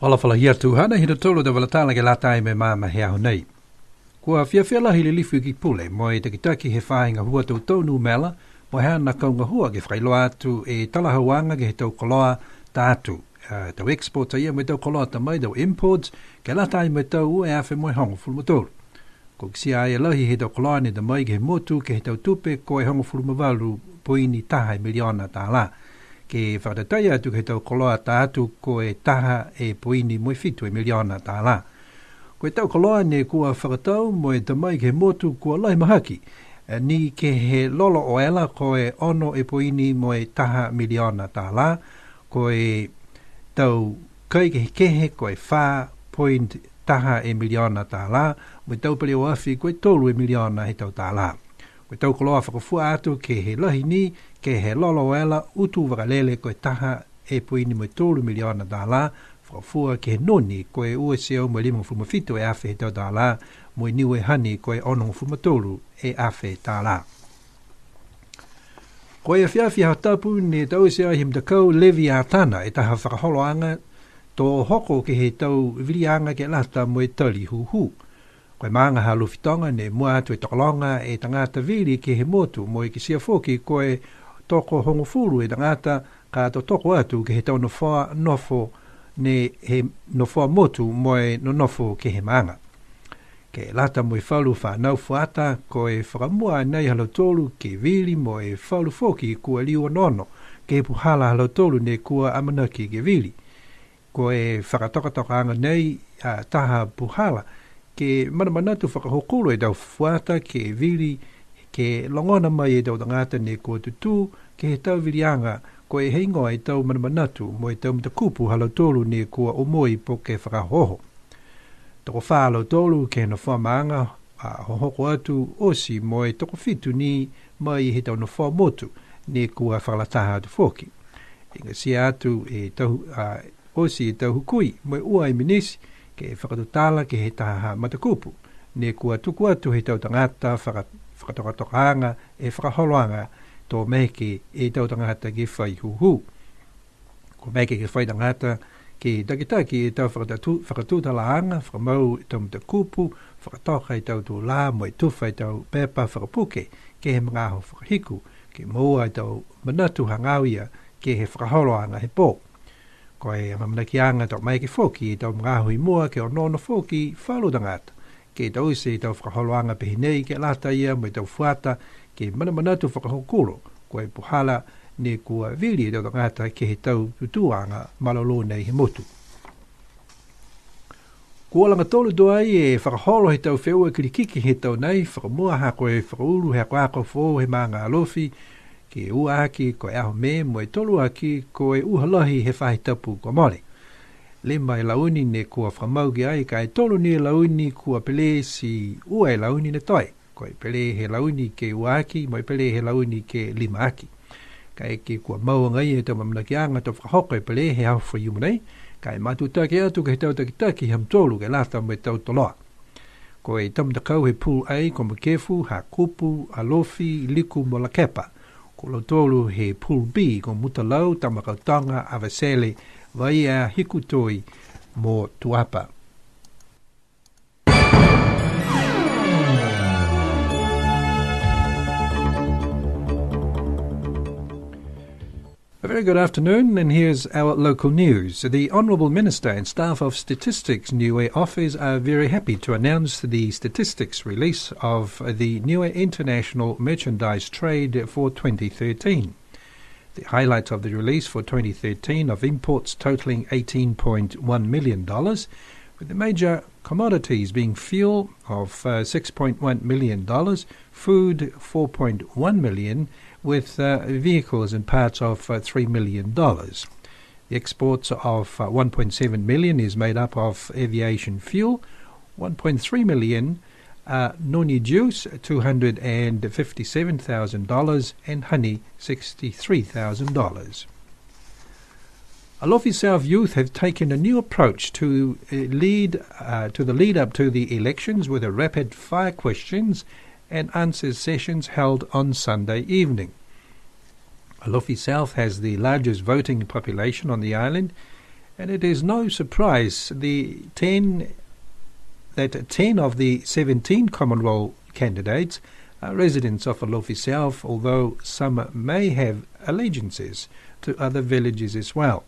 Whalawhala hia tuhana hina tolo de walatala ke latai me mama hea honei. Kua whiawhiala hili lifu ki pule, mo e takitaki he whahinga hua tau tonu mela, mo hea na kaunga hua ke whailoa atu e talahawanga ke he tau koloa tātu. Tau exporta ia me tau koloa tamai, tau imports, ke latai me tau ue awhi moe hongo fulmatolu. Ko kisi aia lahi he tau koloa ni tamai ke he motu ke he tau tupe ko e hongo fulmavalu poini taha miliona tā la. Ke whakatatai atu ke tau koloa tātu ko e taha e poini moe fitu miliona tā la. Ko e tau koloa ne kua whakatau mo e tamai ke motu kua lai mahaki. Ni ke he lolo o ela ko e ono e poini mo e taha miliona tā la. Ko e tau kai ke kehe ko e wha point taha e miliona tā la. Mo e tau pali o awhi ko e tolu e miliona he tau tā la. Ko e tau koloa whakafua atu ke he lahi ni ke he lolo o ela utu wakalele ko e taha e poini mo e tolu miliona tā la. Whakafua ke he noni ko e ue seo mo e lima fumafito e awhi he tau tā la. Mo e niwe hani ko e ono fumatolu e awhi tā la. Ko e whiawhi hao tapu ne tau seo him takau levi a tana e taha whakaholoanga tō hoko ke he tau vilianga ke lata mo e tali huhu. Ko e maanga ha lufitonga ne mua atu e tokolonga e tangata vili ke he motu mo e kisia foki ko e toko hongo furu e tangata ka to toko atu ke he tau nofoa nofo ne he nofoa motu mo e no nofo ke he maanga. Ke lata mo e whalu whanau fuata ko e whakamua nei halotolu ke vili mo e whalu foki kua liua nono ke he puhala halotolu ne kua amanaki ke vili. Ko e whakatokatokanga nei taha puhala ke manamanatu whakahokulu e tau fuata ke vili ke longona mai e tau tangata ne kua tutu ke he tau vilianga ko e heingoa e tau manamanatu mo e tau mtakupu halotolu ne kua omoi po ke whakahoho. Toko whaalo tolu ke na whamaanga hohoko atu osi mo e toko fitu ni mai he tau na whamotu ne kua whalataha atu foki. Inga si atu e tau osi e tau hukui mo e ua i minisi ke whakatutala ke he taha matakupu ne kua tuku atu he tau tangata whakatokatokaanga e whakaholoanga tō meke e tau tangata ke whai huhu. Ko meke ke whai tangata ke takitaki e tau whakatutalaanga, whakamau e tau matakupu, whakatoka e tau tū la, mo e tuwha e tau pepa whakapuke, ke he mga ho whakahiku, ke moa e tau manatu hangauia, ke he whakaholoanga he pō. Ko e mamanakianga tau mai ke whoki e tau mga ho i mua, ke o nono whoki whalu tangata, ke tau se e tau whakaholoanga pehinei, ke lata ia, mo e tau fuata, ke manamanatu whakahokuro, ko e puhala, ne kua vili e tau tangata ke he tau tutuanga malolo nei he motu. Kua langa tolu doai e whakaholo he tau wheua kirikiki he tau nei, whakamua hako e whakauru he ako fō he maanga alofi, ke ua aki ko e aho me mo e tolu aki ko e uhalahi he whahi tapu ko mole. Lema e launi ne kua whakamauki ai ka e tolu ni e launi kua pele si ua e launi ne toi, ko e pele he launi ke ua aki, mo e pele he launi ke lima aki. Ka e ke kua maua ngai e tau mamanakianga tau whakahoko e pele he hau whaiumanei, ka e matutaki atu ke he tau takitaki ham tolu ke lata me tau toloa. Ko e tamtakau he pūl ai ko makefu, ha kupu, alofi, liku mo la kepa. Ko lo tolu he pūl B ko mutalau, tamakautanga, avasele, vai a hikutoi mo tuapa. A very good afternoon, and here's our local news. The Honourable Minister and Staff of Statistics Niue Office are very happy to announce the statistics release of the Niue International Merchandise Trade for 2013. The highlights of the release for 2013 of imports totalling $18.1 million, with the major commodities being fuel of $6.1 million, food $4.1 million, with vehicles and parts of $3 million. The exports of $1.7 million is made up of aviation fuel, $1.3 million noni juice, $257,000, and honey, $63,000. Alofi South youth have taken a new approach to the lead up to the elections with a rapid fire questions and answers sessions held on Sunday evening. Alofi South has the largest voting population on the island, And it is no surprise that 10 of the 17 common role candidates are residents of Alofi South, although some may have allegiances to other villages as well.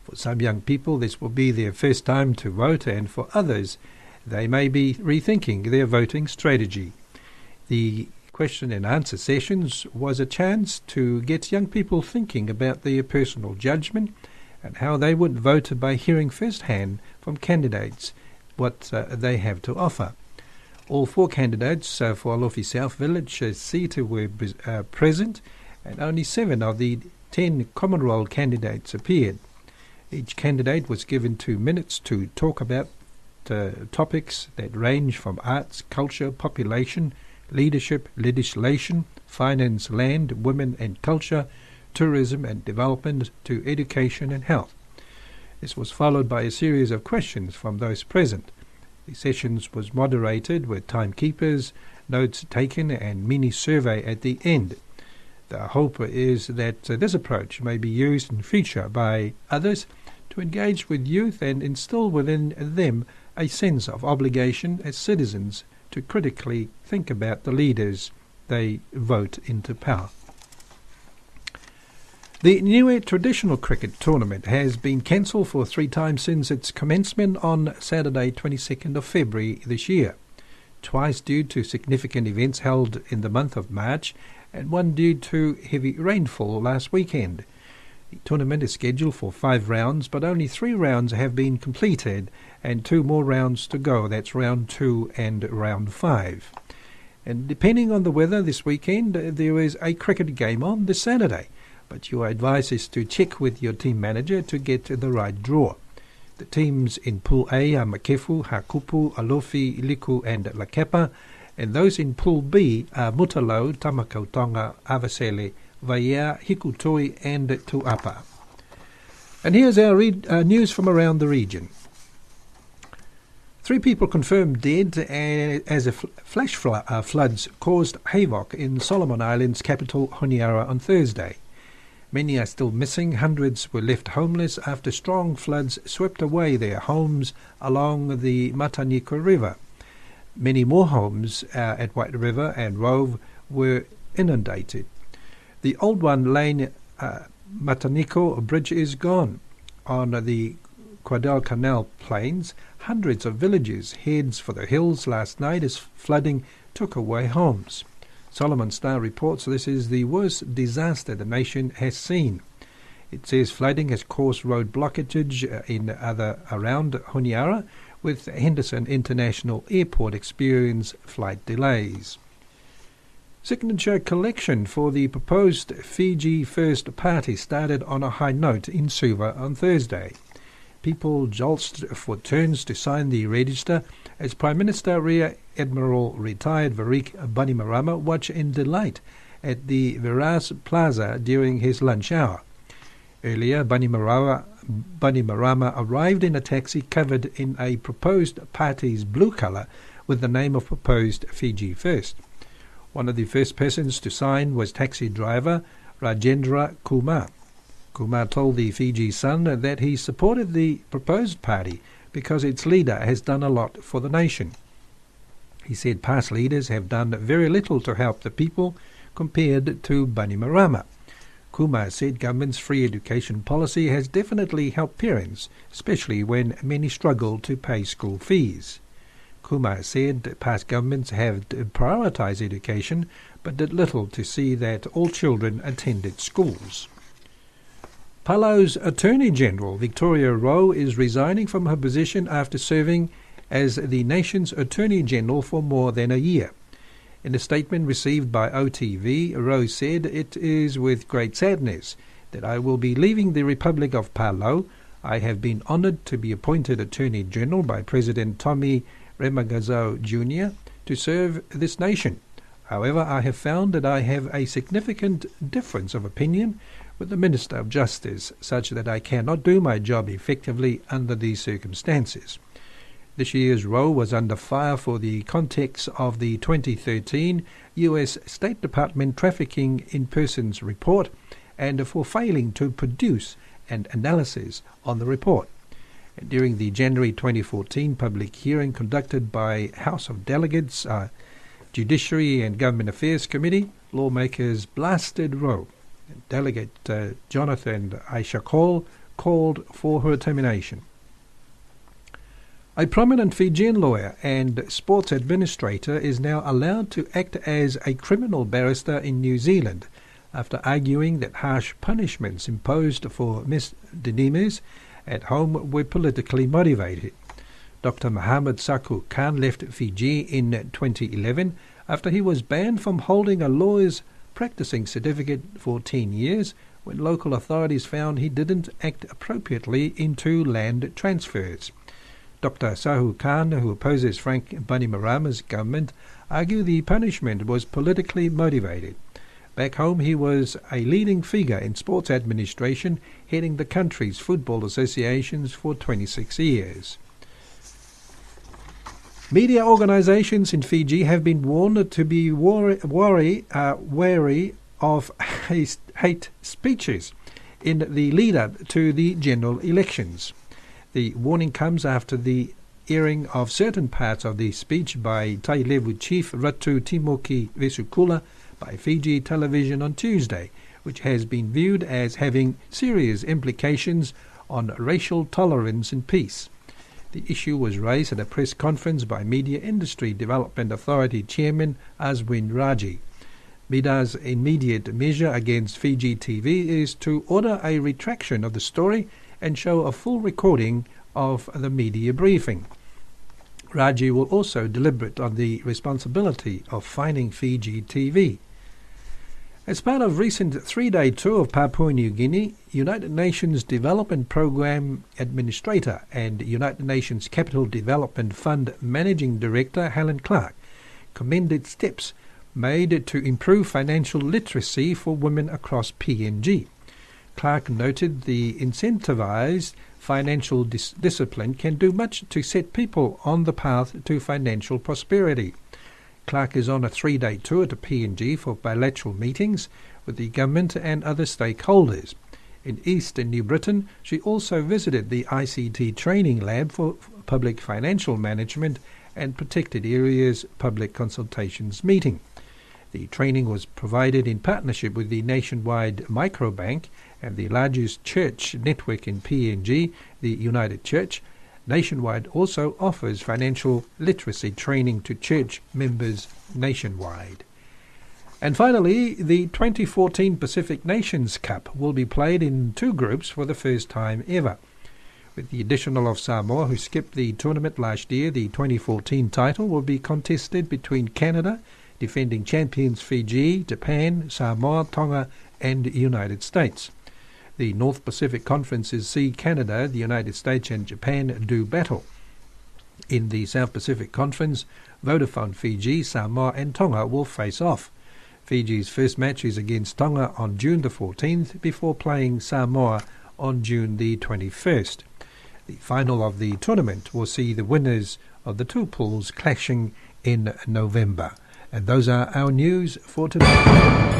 For some young people, this will be their first time to vote, and for others, they may be rethinking their voting strategy. The question and answer sessions was a chance to get young people thinking about their personal judgment and how they would vote by hearing firsthand from candidates what they have to offer. All 4 candidates for Alofi South Village seat were present, and only 7 of the 10 common role candidates appeared. Each candidate was given 2 minutes to talk about topics that range from arts, culture, population, leadership, legislation, finance, land, women and culture, tourism and development, to education and health. This was followed by a series of questions from those present. The sessions was moderated with timekeepers, notes taken and mini survey at the end. The hope is that this approach may be used in future by others to engage with youth and instill within them a sense of obligation as citizens to critically think about the leaders they vote into power. The Niue traditional cricket tournament has been cancelled for 3 times since its commencement on Saturday 22nd of February this year, twice due to significant events held in the month of March and one due to heavy rainfall last weekend. The tournament is scheduled for 5 rounds, but only 3 rounds have been completed and 2 more rounds to go. That's round 2 and round 5. And depending on the weather this weekend, there is a cricket game on this Saturday, but your advice is to check with your team manager to get the right draw. The teams in Pool A are Makefu, Hakupu, Alofi, Liku and Lakepa, and those in Pool B are Mutalo, Tamakautonga, Avasele, Vaea, Hikutoi and Tuapa. And here's our news from around the region. 3 people confirmed dead as flash floods caused havoc in Solomon Islands' capital Honiara on Thursday. Many are still missing. Hundreds were left homeless after strong floods swept away their homes along the Mataniko River. Many more homes at White River and Rove were inundated. The Old One Lane Mataniko Bridge is gone. On the Guadalcanal Plains, hundreds of villages heads for the hills last night as flooding took away homes. Solomon Star reports this is the worst disaster the nation has seen. It says flooding has caused road blockage around Honiara, with Henderson International Airport experience flight delays. Signature collection for the proposed Fiji First Party started on a high note in Suva on Thursday. People jostled for turns to sign the register as Prime Minister Rear Admiral retired Varik Bainimarama watched in delight at the Veras Plaza during his lunch hour. Earlier, Bainimarama arrived in a taxi covered in a proposed party's blue colour with the name of proposed Fiji First. One of the first persons to sign was taxi driver Rajendra Kumar. Kumar told the Fiji Sun that he supported the proposed party because its leader has done a lot for the nation. He said past leaders have done very little to help the people compared to Bainimarama. Kumar said government's free education policy has definitely helped parents, especially when many struggle to pay school fees. Kumar said past governments have prioritised education but did little to see that all children attended schools. Palau's Attorney General, Victoria Rowe, is resigning from her position after serving as the nation's Attorney General for more than a year. In a statement received by OTV, Rowe said, "It is with great sadness that I will be leaving the Republic of Palau. I have been honoured to be appointed Attorney General by President Tommy Remagazau Jr. to serve this nation. However, I have found that I have a significant difference of opinion with the Minister of Justice, such that I cannot do my job effectively under these circumstances." This year's Rowe was under fire for the context of the 2013 U.S. State Department Trafficking in Persons report and for failing to produce an analysis on the report. During the January 2014 public hearing conducted by House of Delegates, Judiciary and Government Affairs Committee, lawmakers blasted Roe. Delegate Jonathan Aishakol called for her termination. A prominent Fijian lawyer and sports administrator is now allowed to act as a criminal barrister in New Zealand after arguing that harsh punishments imposed for misdemeanors at home were politically motivated. Dr. Mohammed Saku Khan left Fiji in 2011 after he was banned from holding a lawyer's practicing certificate for 10 years when local authorities found he didn't act appropriately into land transfers. Dr. Sahu Khan, who opposes Frank Bainimarama's government, argued the punishment was politically motivated. Back home, he was a leading figure in sports administration, heading the country's football associations for 26 years. Media organizations in Fiji have been warned to be wary of hate speeches in the lead-up to the general elections. The warning comes after the airing of certain parts of the speech by Tai-Levu Chief Ratu Timoki Vesukula by Fiji Television on Tuesday, which has been viewed as having serious implications on racial tolerance and peace. The issue was raised at a press conference by Media Industry Development Authority Chairman Aswin Raji. MIDA's immediate measure against Fiji TV is to order a retraction of the story and show a full recording of the media briefing. Raji will also deliberate on the responsibility of fining Fiji TV. As part of recent 3-day tour of Papua New Guinea, United Nations Development Programme Administrator and United Nations Capital Development Fund Managing Director Helen Clark commended steps made to improve financial literacy for women across PNG. Clark noted the incentivized financial discipline can do much to set people on the path to financial prosperity. Clark is on a 3-day tour to PNG for bilateral meetings with the government and other stakeholders. In Eastern New Britain, she also visited the ICT Training Lab for Public Financial Management and Protected Areas Public Consultations meeting. The training was provided in partnership with the nationwide Microbank and the largest church network in PNG, the United Church. Nationwide also offers financial literacy training to church members nationwide. And finally, the 2014 Pacific Nations Cup will be played in 2 groups for the first time ever. With the addition of Samoa, who skipped the tournament last year, the 2014 title will be contested between Canada, defending champions Fiji, Japan, Samoa, Tonga, and the United States. The North Pacific Conferences see Canada, the United States, and Japan do battle. In the South Pacific Conference, Vodafone Fiji, Samoa, and Tonga will face off. Fiji's first match is against Tonga on June the 14th, before playing Samoa on June the 21st. The final of the tournament will see the winners of the 2 pools clashing in November. And those are our news for today.